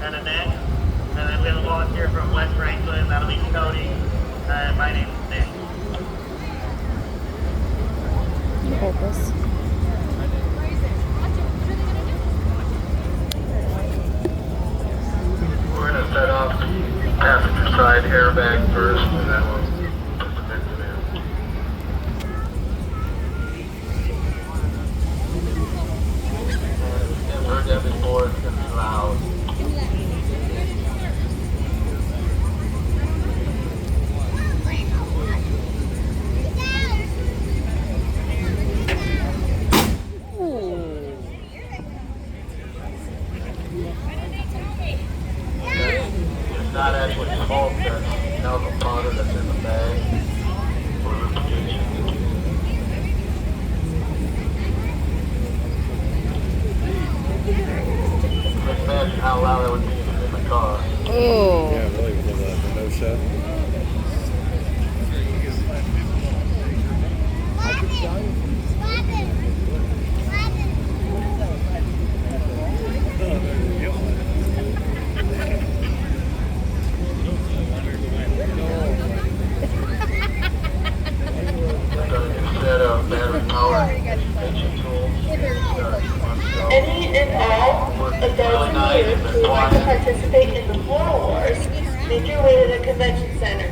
and a neck. And then we have a volunteer from West Franklin. That'll be Cody. And my name is Nick. Hold this. We're going to set off the passenger side airbag first, and then we'll put the victim in. And we're heard that before, it's going to be loud. It's not actually smoke, that's talcum powder that's in the bag for lubrication. Just imagine how loud that would be in the car. Oh. Yeah, really, with the no shut. Instead of battery powered extension tools, Any and all of those viewers who would like to participate in the Floral Wars, make your way to the convention center.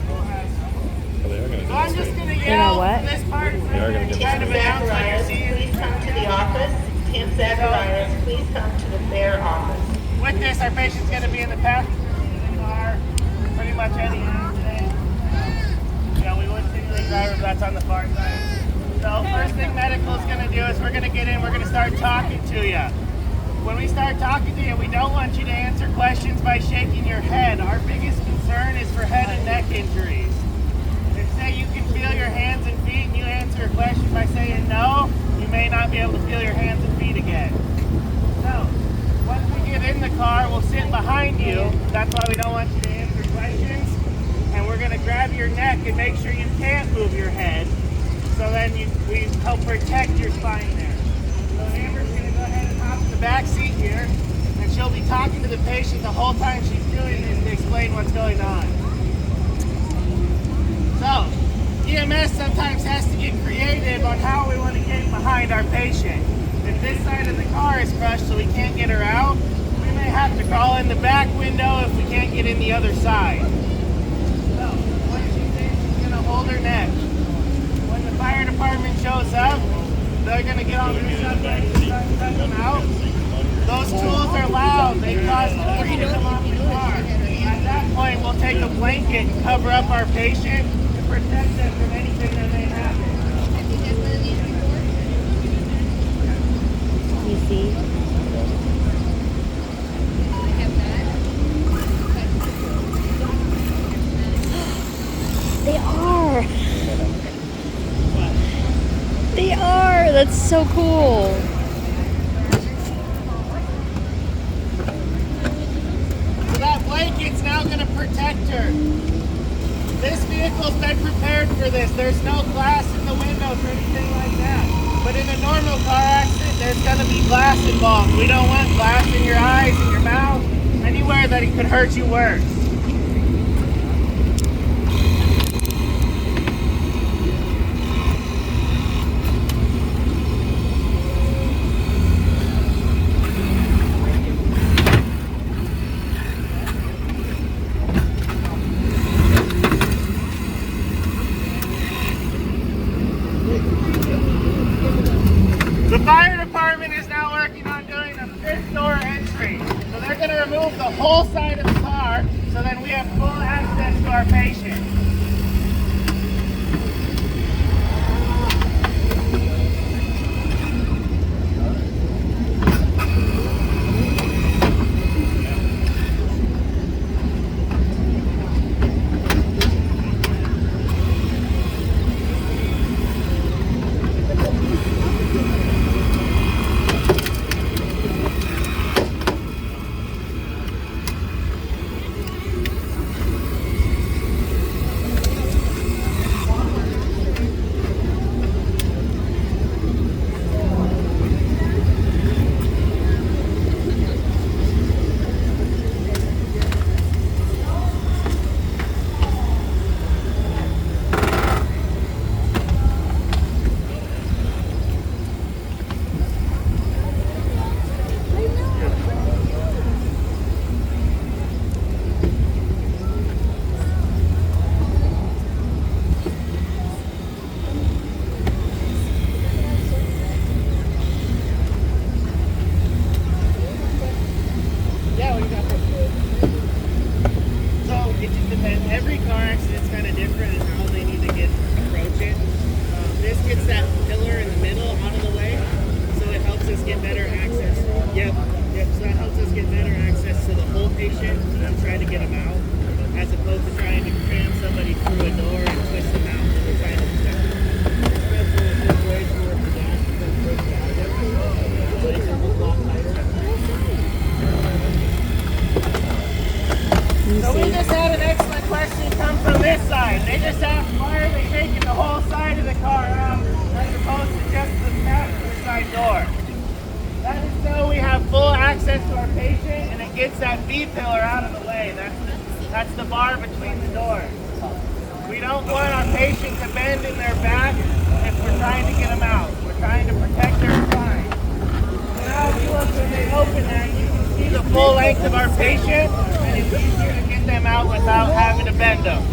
Oh, they are going to do I'm this. just gonna You know yell what? from this part. They are going to Tim get this. Zacharias, please come to the office. Tim Zacharias, please come to the fair office. With this, our patient's going to be in the passenger car pretty much any time today. We wouldn't see the driver, but that's on the far side. So first thing medical is going to do is we're going to get in, we're going to start talking to you. When we start talking to you, we don't want you to answer questions by shaking your head. Our biggest concern is for head and neck injuries. If say you can feel your hands and feet and you answer a question by saying no, you may not be able to feel your hands and feet again. So, once we get in the car, we'll sit behind you. That's why we don't want you to answer questions. And we're going to grab your neck and make sure you can't move your head. So then we help protect your spine there. So Amber's going to go ahead and hop in the back seat here. And she'll be talking to the patient the whole time she's doing this to explain what's going on. So, EMS sometimes has to get creative on how we want to get behind our patient. If this side of the car is crushed so we can't get her out, we may have to crawl in the back window if we can't get in the other side. So, once she's in, she's going to hold her neck. When the fire department shows up, they're going to get on the subject and start cutting them out. Those tools are loud. They cause debris to come off the car. At that point, we'll take a blanket and cover up our patient to protect them from anything that may happen. You see? They are. They are. That's so cool. So that blanket's now going to protect her. This vehicle's been prepared for this. There's no glass in the windows or anything like that. But in a normal car accident, there's going to be glass involved. We don't want glass in your eyes, in your mouth, anywhere that it could hurt you worse. The fire department is now working on doing a fifth door entry. So they're going to remove the whole side of the car so then we have full access to our patient. this side. They just asked why are they taking the whole side of the car out as opposed to just the passenger side door. That is so we have full access to our patient and it gets that B-pillar out of the way. That's the bar between the doors. We don't want our patient to bend in their back if we're trying to get them out. We're trying to protect their spine. So now if you look when they open that, you can see the full length of our patient and it's easier to get them out without having to bend them.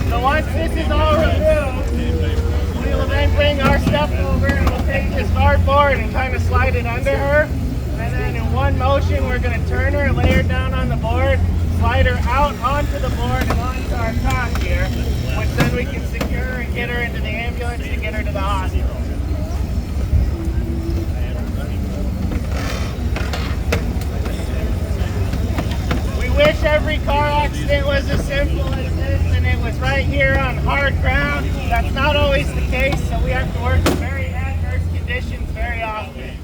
So once this is all removed, we will then bring our stuff over and we'll take this cardboard and kind of slide it under her. And then in one motion, we're going to turn her, lay her down on the board, slide her out onto the board and onto our cot here, which then we can secure her and get her into the ambulance to get her to the hospital. We wish every car accident was as simple as this and it was right here on hard ground. That's not always the case, so we have to work in very adverse conditions very often.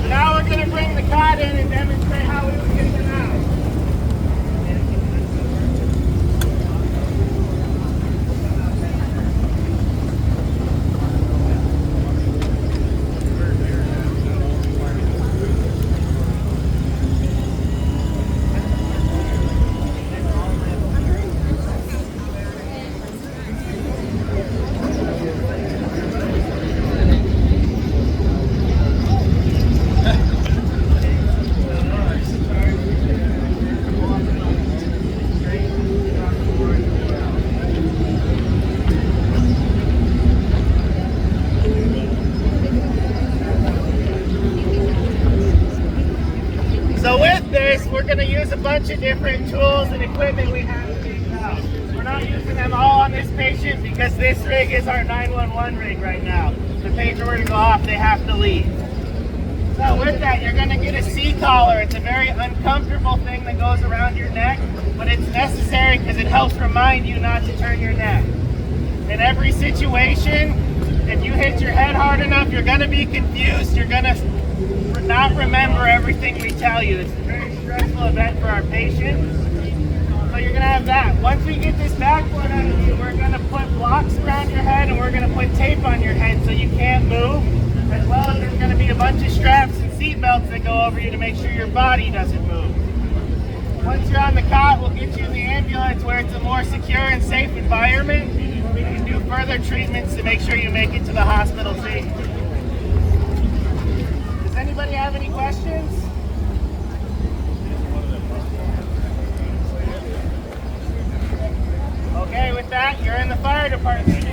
Now we're going to bring the cot in and demonstrate how we would get them out. So with this, we're going to use a bunch of different tools and equipment we have to take out. We're not using them all on this patient because this rig is our 911 rig right now. If the pager were to go off, they have to leave. So with that, you're going to get a C-collar. It's a very uncomfortable thing that goes around your neck, but it's necessary because it helps remind you not to turn your neck. In every situation, if you hit your head hard enough, you're going to be confused. You're going to not remember everything we tell you. It's a very stressful event for our patients. So you're going to have that. Once we get this backboard out of you, we're going to put blocks around your head and we're going to put tape on your head so you can't move. As well as there's going to be a bunch of straps and seat belts that go over you to make sure your body doesn't move. Once you're on the cot, we'll get you in the ambulance where it's a more secure and safe environment. We can do further treatments to make sure you make it to the hospital safely. Does anybody have any questions? Okay, with that, you're in the fire department.